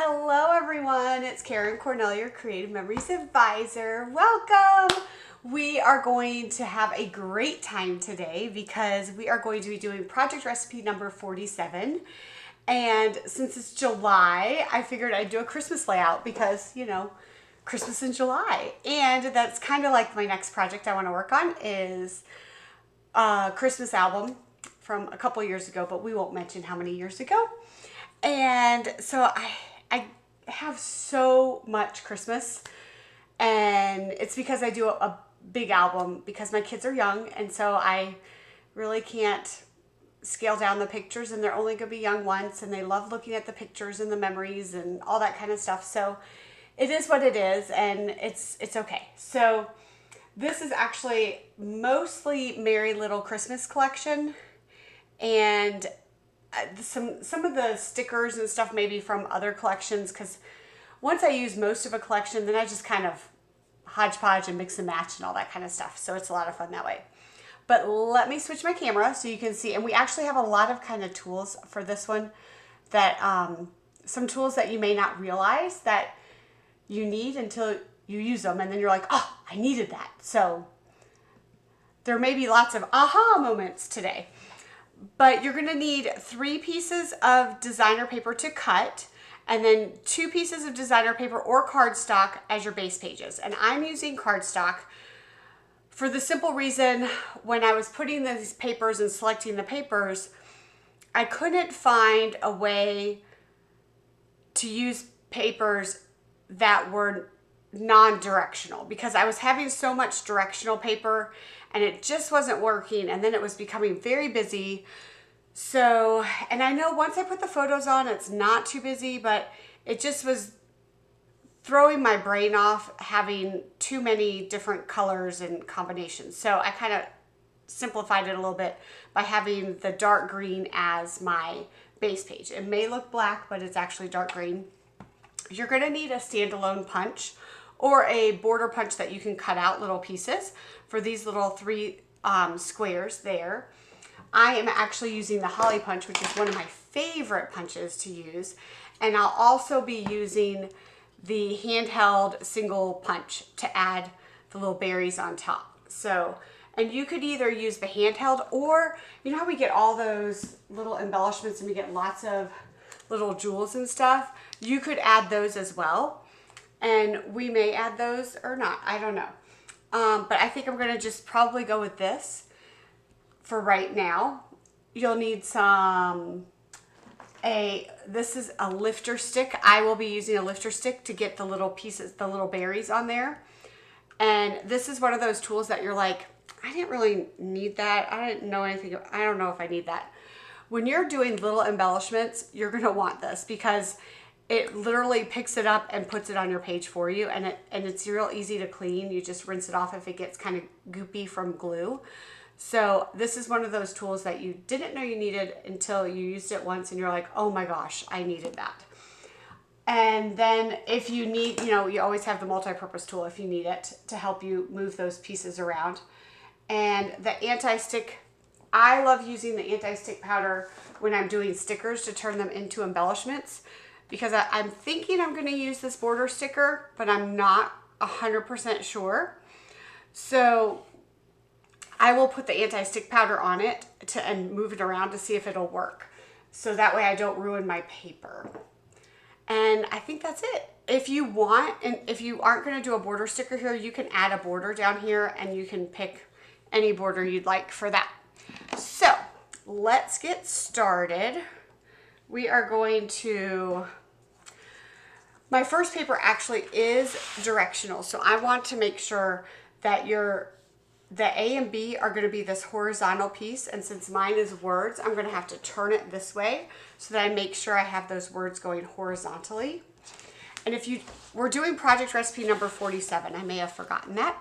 Hello everyone, it's Karen Cornell, your Creative Memories Advisor. Welcome! We are going to have a great time today because we are going to be doing project recipe number 47. And since it's July, I figured I'd do a Christmas layout because, Christmas in July. And that's kind of like my next project I want to work on is a Christmas album from a couple years ago, but we won't mention how many years ago. And so I have so much Christmas, and it's because I do a big album because my kids are young, and so I really can't scale down the pictures, and they're only going to be young once, and they love looking at the pictures and the memories and all that kind of stuff. So it is what it is, and it's okay. So this is actually mostly Merry Little Christmas collection, and some of the stickers and stuff maybe from other collections, because once I use most of a collection, then I just kind of hodgepodge and mix and match and all that kind of stuff. So it's a lot of fun that way. But let me switch my camera so you can see. And we actually have a lot of kind of tools for this one that some tools that you may not realize that you need until you use them. And then you're like, oh, I needed that. So there may be lots of aha moments today. But you're going to need 3 pieces of designer paper to cut, and then 2 pieces of designer paper or cardstock as your base pages. And I'm using cardstock for the simple reason, when I was putting these papers and selecting the papers, I couldn't find a way to use papers that were non-directional, because I was having so much directional paper and it just wasn't working, and then it was becoming very busy. So, and I know once I put the photos on, it's not too busy, but it just was throwing my brain off having too many different colors and combinations. So I kind of simplified it a little bit by having the dark green as my base page. It may look black, but it's actually dark green. You're going to need a standalone punch or a border punch that you can cut out little pieces for these little 3 squares there. I am actually using the Holly punch, which is one of my favorite punches to use. And I'll also be using the handheld single punch to add the little berries on top. So, and you could either use the handheld, or you know how we get all those little embellishments and we get lots of little jewels and stuff? You could add those as well. And we may add those or not, I don't know. But I think I'm gonna just probably go with this for right now. You'll need this is a lifter stick. I will be using a lifter stick to get the little pieces, the little berries on there. And this is one of those tools that you're like, I didn't really need that. I didn't know anything. I don't know if I need that. When you're doing little embellishments, you're gonna want this because it literally picks it up and puts it on your page for you, and it's real easy to clean. You just rinse it off if it gets kind of goopy from glue. So this is one of those tools that you didn't know you needed until you used it once and you're like, oh my gosh, I needed that. And then if you need, you always have the multi-purpose tool if you need it to help you move those pieces around. And the anti-stick, I love using the anti-stick powder when I'm doing stickers to turn them into embellishments, because I'm thinking I'm going to use this border sticker, but I'm not 100% sure. So I will put the anti-stick powder on it and move it around to see if it'll work. So that way I don't ruin my paper. And I think that's it. If you want, and if you aren't going to do a border sticker here, you can add a border down here and you can pick any border you'd like for that. So let's get started. We are going to, my first paper actually is directional. So I want to make sure that the A and B are going to be this horizontal piece. And since mine is words, I'm going to have to turn it this way so that I make sure I have those words going horizontally. And we're doing project recipe number 47. I may have forgotten that.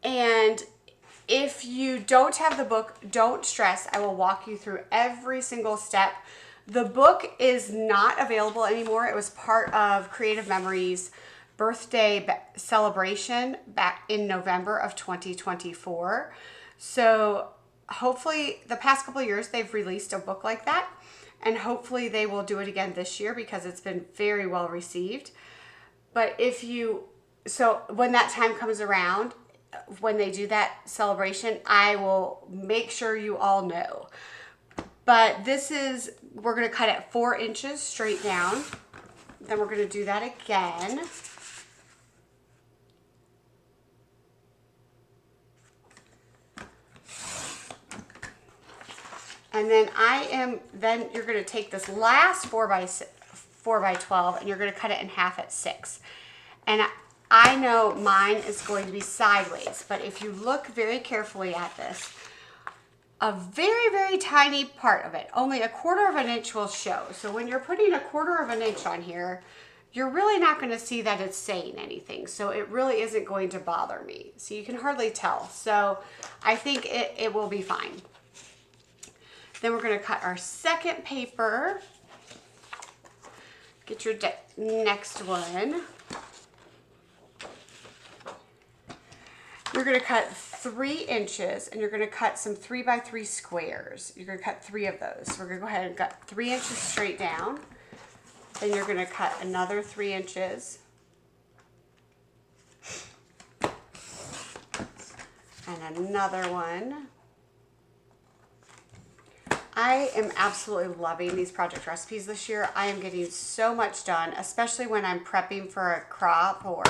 And if you don't have the book, don't stress. I will walk you through every single step. The book is not available anymore. It was part of Creative Memories' birthday celebration back in November of 2024. So hopefully the past couple of years they've released a book like that, and hopefully they will do it again this year because it's been very well received. But so when that time comes around, when they do that celebration, I will make sure you all know. But we're going to cut it 4 inches straight down. Then we're going to do that again. And then you're going to take this last 4 by 12 and you're going to cut it in half at 6. And I know mine is going to be sideways, but if you look very carefully at this, a very, very tiny part of it, only 1/4 of an inch will show. So when you're putting 1/4 of an inch on here, you're really not going to see that it's saying anything. So it really isn't going to bother me. So you can hardly tell. So I think it will be fine. Then we're going to cut our second paper. Get your next one. You're going to cut 3 inches and you're going to cut some 3 by 3 squares. You're going to cut 3 of those. So we're going to go ahead and cut 3 inches straight down. Then you're going to cut another 3 inches. And another one. I am absolutely loving these project recipes this year. I am getting so much done, especially when I'm prepping for a crop or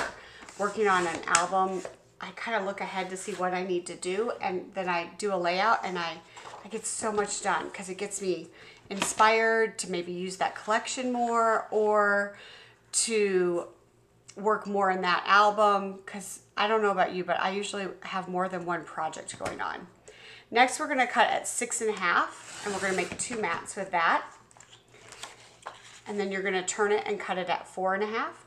working on an album. I kind of look ahead to see what I need to do, and then I do a layout, and I get so much done because it gets me inspired to maybe use that collection more or to work more in that album, because I don't know about you, but I usually have more than one project going on. Next, we're going to cut at 6.5, and we're going to make 2 mats with that. And then you're going to turn it and cut it at 4.5.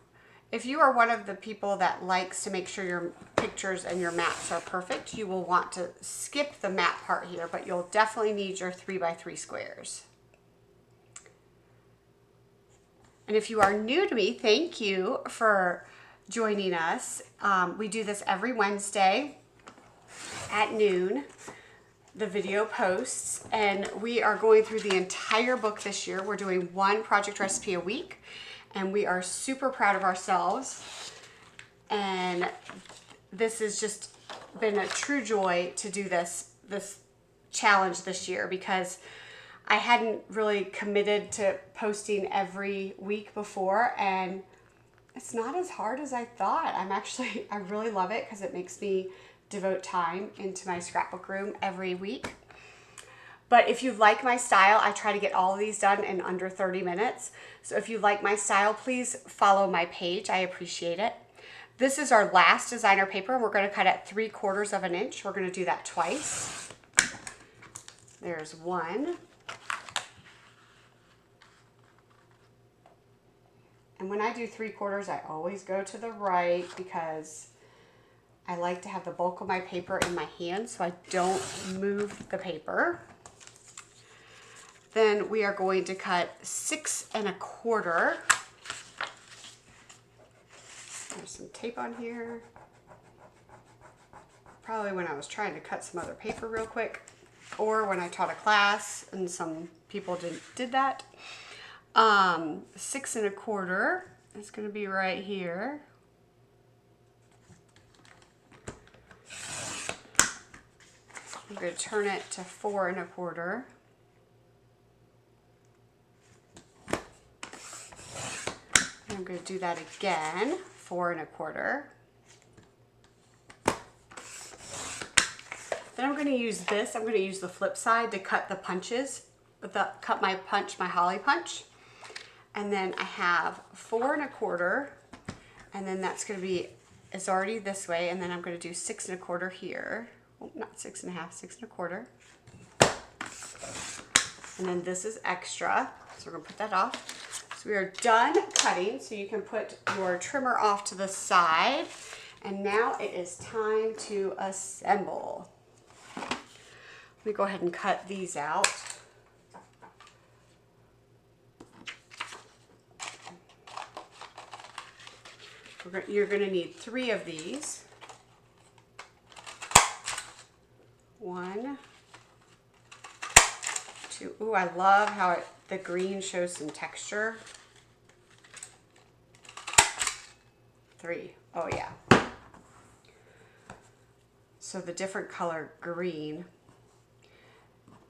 If you are one of the people that likes to make sure your pictures and your mats are perfect, you will want to skip the mat part here, but you'll definitely need your 3 by 3 squares. And if you are new to me, thank you for joining us. We do this every Wednesday at noon. The video posts, and we are going through the entire book this year. We're doing 1 project recipe a week, and we are super proud of ourselves. And this has just been a true joy to do this challenge this year, because I hadn't really committed to posting every week before, and it's not as hard as I thought. I really love it because it makes me devote time into my scrapbook room every week. But if you like my style, I try to get all of these done in under 30 minutes. So if you like my style, please follow my page. I appreciate it. This is our last designer paper. We're going to cut at 3/4 of an inch. We're going to do that twice. There's 1. And when I do 3/4, I always go to the right because I like to have the bulk of my paper in my hand so I don't move the paper. Then we are going to cut 6.25. There's some tape on here. Probably when I was trying to cut some other paper real quick, or when I taught a class and some people did that. 6.25 is going to be right here. I'm going to turn it to 4.25. And I'm going to do that again, 4.25. Then I'm going to use this. I'm going to use the flip side to cut the punches, cut my holly punch. And then I have 4.25, and then that's going to be, it's already this way, and then I'm going to do 6.25 here. Oh, not 6.5, 6.25. And then this is extra, so we're going to put that off. So we are done cutting, so you can put your trimmer off to the side. And now it is time to assemble. Let me go ahead and cut these out. You're going to need 3 of these. 1, Ooh, I love how the green shows some texture. 3. Oh yeah. So the different color green.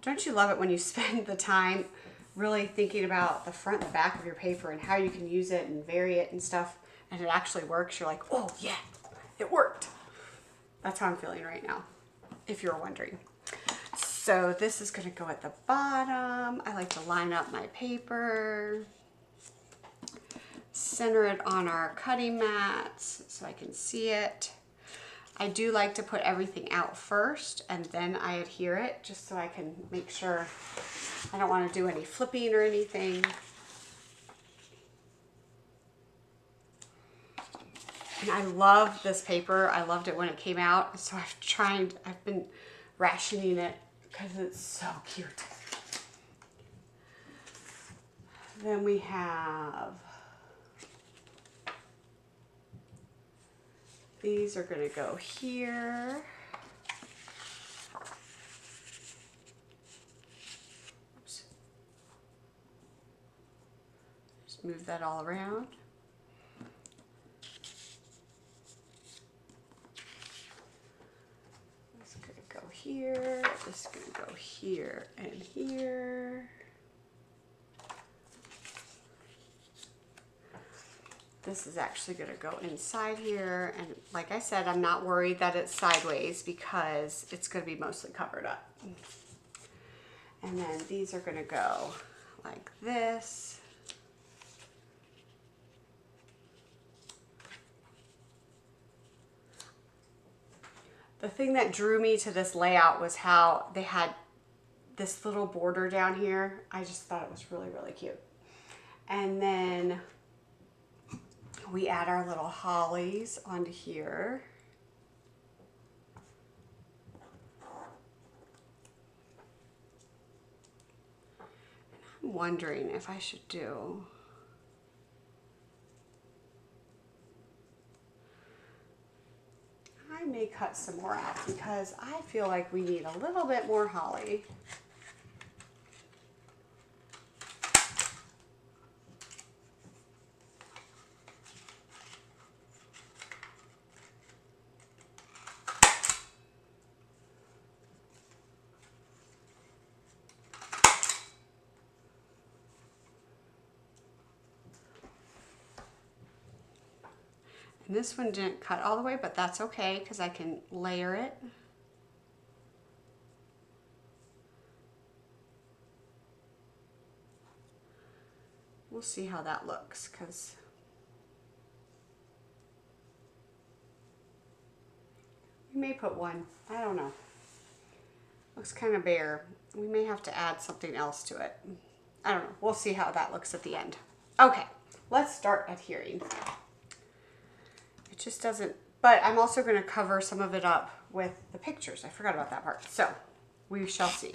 Don't you love it when you spend the time really thinking about the front and the back of your paper and how you can use it and vary it and stuff, and it actually works? You're like, oh yeah, it worked. That's how I'm feeling right now, if you're wondering. So this is going to go at the bottom. I like to line up my paper, center it on our cutting mats so I can see it. I do like to put everything out first and then I adhere it, just so I can make sure I don't want to do any flipping or anything. And I love this paper. I loved it when it came out, so I've been rationing it because it's so cute. Then we have, these are going to go here. Oops. Just move that all around. This is going to go here. This is going to go here and here. This is actually going to go inside here, and like I said, I'm not worried that it's sideways because it's going to be mostly covered up. And then these are going to go like this. The thing that drew me to this layout was how they had this little border down here. I just thought it was really, really cute. And then we add our little hollies onto here. And I'm wondering if I should do, I may cut some more out because I feel like we need a little bit more holly. And this one didn't cut all the way, but that's okay because I can layer it. We'll see how that looks, because we may put one. I don't know. Looks kind of bare. We may have to add something else to it. I don't know. We'll see how that looks at the end. Okay, let's start adhering. It just doesn't, but I'm also going to cover some of it up with the pictures. I forgot about that part. So we shall see.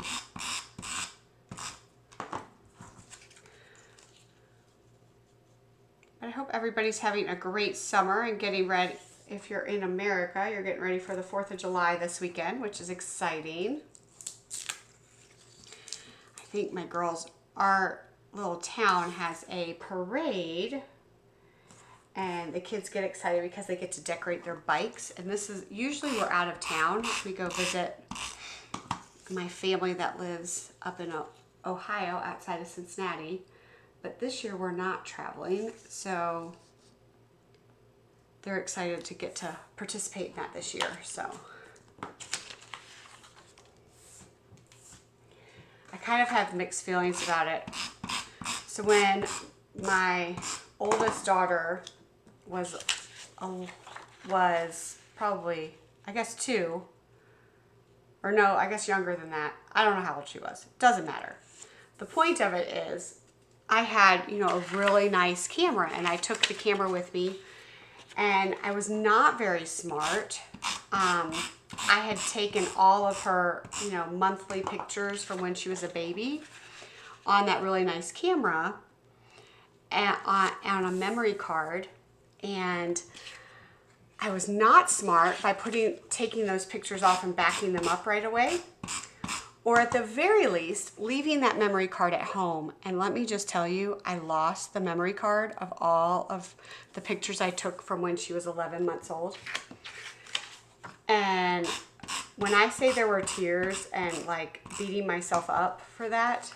I hope everybody's having a great summer and getting ready. If you're in America, you're getting ready for the 4th of July this weekend, which is exciting. I think my girls, our little town has a parade, and the kids get excited because they get to decorate their bikes. And this is, usually we're out of town. We go visit my family that lives up in Ohio outside of Cincinnati. But this year we're not traveling, so they're excited to get to participate in that this year. So I kind of have mixed feelings about it. So when my oldest daughter was probably, I guess 2, or no, I guess younger than that. I don't know how old she was. Doesn't matter. The point of it is, I had, you know, a really nice camera, and I took the camera with me, and I was not very smart. I had taken all of her, you know, monthly pictures from when she was a baby on that really nice camera and on a memory card, and I was not smart by taking those pictures off and backing them up right away. or at the very least, leaving that memory card at home. And let me just tell you, I lost the memory card of all of the pictures I took from when she was 11 months old. And when I say there were tears and like beating myself up for that,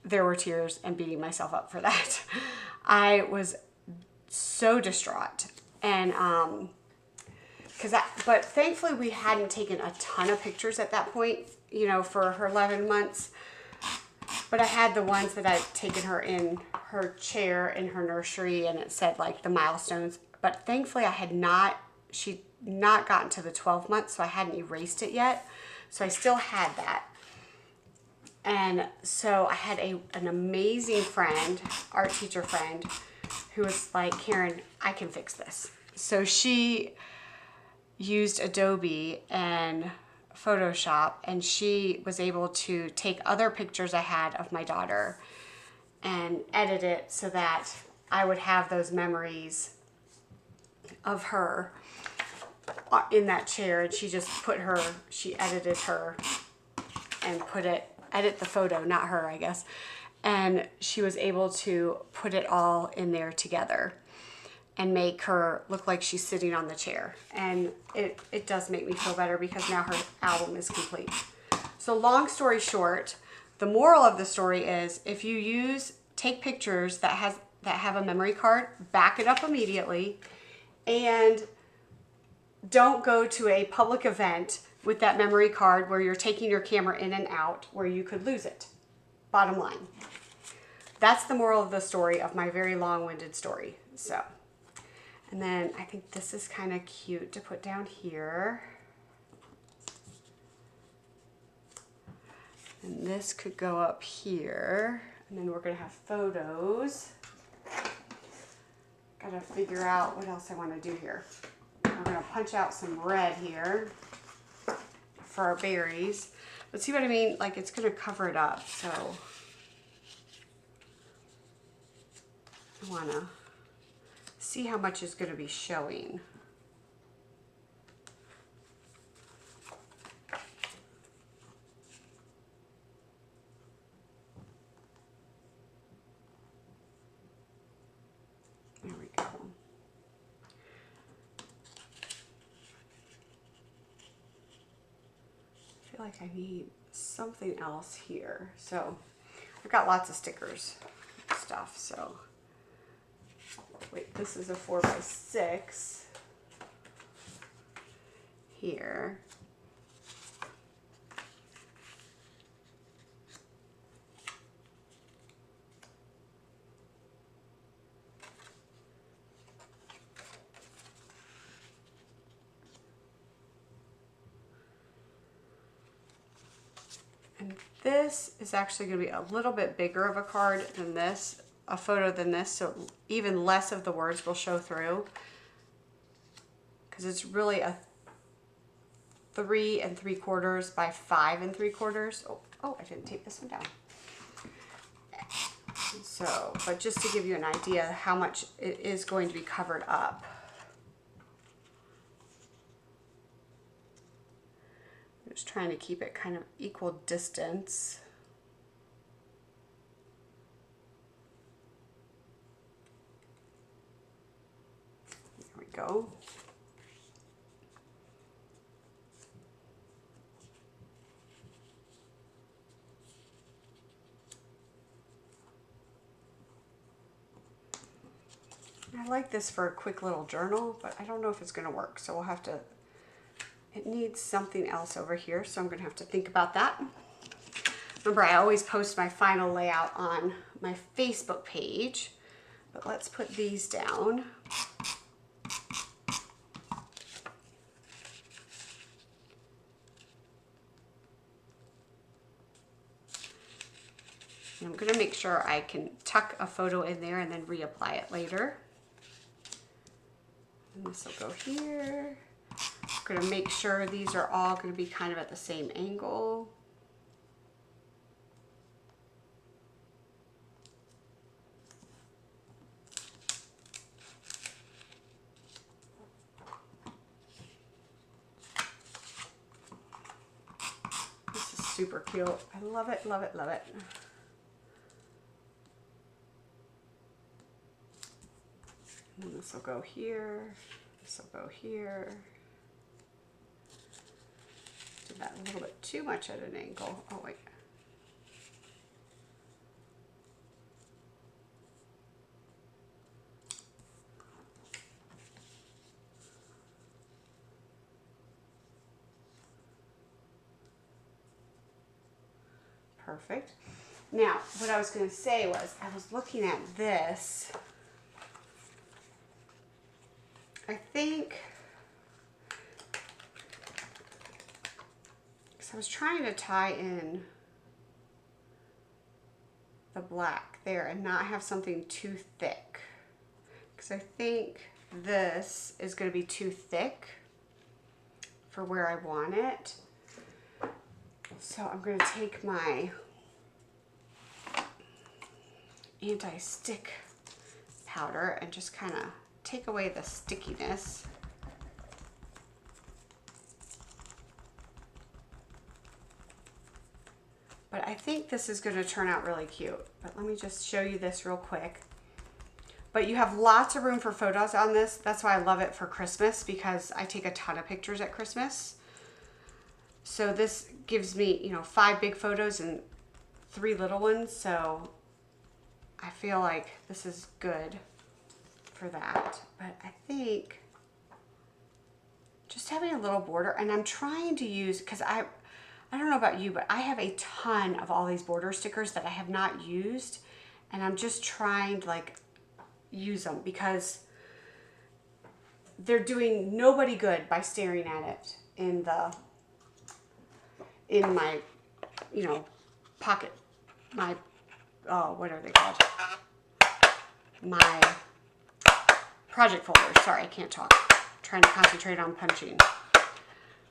there were tears and beating myself up for that. I was so distraught. And but thankfully we hadn't taken a ton of pictures at that point, you know, for her 11 months. But I had the ones that I'd taken her in her chair in her nursery, and it said like the milestones. But thankfully she'd not gotten to the 12 months, so I hadn't erased it yet. So I still had that. And so I had an amazing friend, art teacher friend, who was like, Karen, I can fix this. So she used Adobe and Photoshop, and she was able to take other pictures I had of my daughter and edit it so that I would have those memories of her in that chair. And she just she edited her and edit the photo, not her, I guess. And she was able to put it all in there together and make her look like she's sitting on the chair. And it does make me feel better because now her album is complete. So long story short, the moral of the story is if you take pictures that have a memory card, back it up immediately, and don't go to a public event with that memory card where you're taking your camera in and out where you could lose it. Bottom line. That's the moral of the story of my very long-winded story. So, and then I think this is kind of cute to put down here. And this could go up here. And then we're going to have photos. Got to figure out what else I want to do here. We're going to punch out some red here for our berries. But see what I mean? Like it's going to cover it up. So I want to see how much is going to be showing. There we go. I feel like I need something else here. So I've got lots of stickers and stuff. So wait, this is a 4x6 here. And this is actually going to be a little bit bigger of a card than this, a photo than this, so even less of the words will show through, because it's really a 3 3/4 by 5 3/4. Oh, I didn't tape this one down. So, but just to give you an idea how much it is going to be covered up. I'm just trying to keep it kind of equal distance. There we go. I like this for a quick little journal, but I don't know if it's going to work, so we'll have to, it needs something else over here, so I'm going to have to think about that. Remember, I always post my final layout on my Facebook page, but let's put these down. And I'm going to make sure I can tuck a photo in there and then reapply it later. And this will go here. I'm going to make sure these are all going to be kind of at the same angle. This is super cute. I love it, love it, love it. And this will go here. This will go here. Did that a little bit too much at an angle. Oh, wait. Perfect. Now, what I was going to say was, I was looking at this. I think, because I was trying to tie in the black there and not have something too thick. Because I think this is going to be too thick for where I want it. So I'm going to take my anti-stick powder and just kind of take away the stickiness. But I think this is going to turn out really cute. But let me just show you this real quick. But you have lots of room for photos on this. That's why I love it for Christmas, because I take a ton of pictures at Christmas. So this gives me, you know, 5 big photos and 3 little ones. So I feel like this is good for that. But I think just having a little border, and I'm trying to use, because I don't know about you, but I have a ton of all these border stickers that I have not used, and I'm just trying to like use them because they're doing nobody good by staring at it in my, you know, pocket, my, oh, what are they called? My project folders. Sorry, I can't talk. I'm trying to concentrate on punching.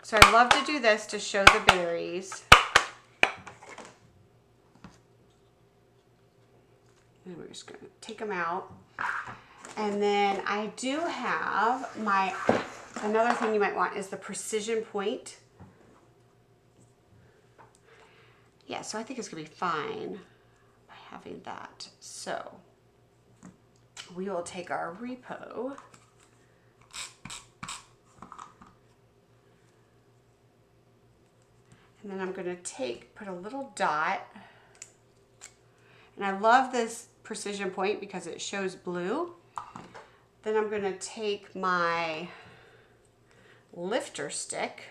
So I love to do this to show the berries. And we're just going to take them out. And then I do have my, another thing you might want is the precision point. Yeah, so I think it's going to be fine by having that. So we will take our repo. And then I'm going to put a little dot. And I love this precision point because it shows blue. Then I'm going to take my lifter stick.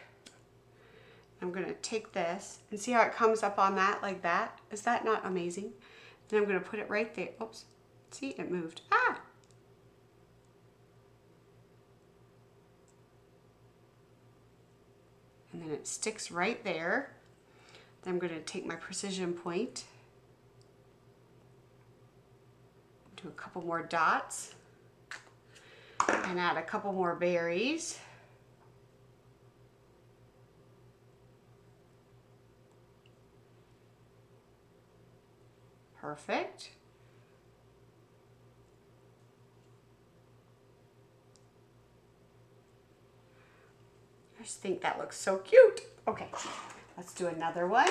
I'm going to take this and see how it comes up on that like that. Is that not amazing? Then I'm going to put it right there. Oops. See, it moved. Ah! And then it sticks right there. Then I'm going to take my precision point, do a couple more dots, and add a couple more berries. Perfect. I just think that looks so cute. Okay, let's do another one.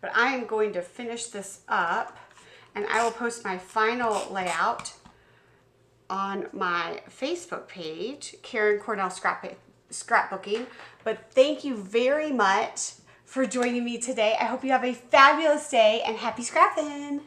But I am going to finish this up, and I will post my final layout on my Facebook page, Karen Cornell Scrapbooking. But thank you very much for joining me today. I hope you have a fabulous day, and happy scrapping!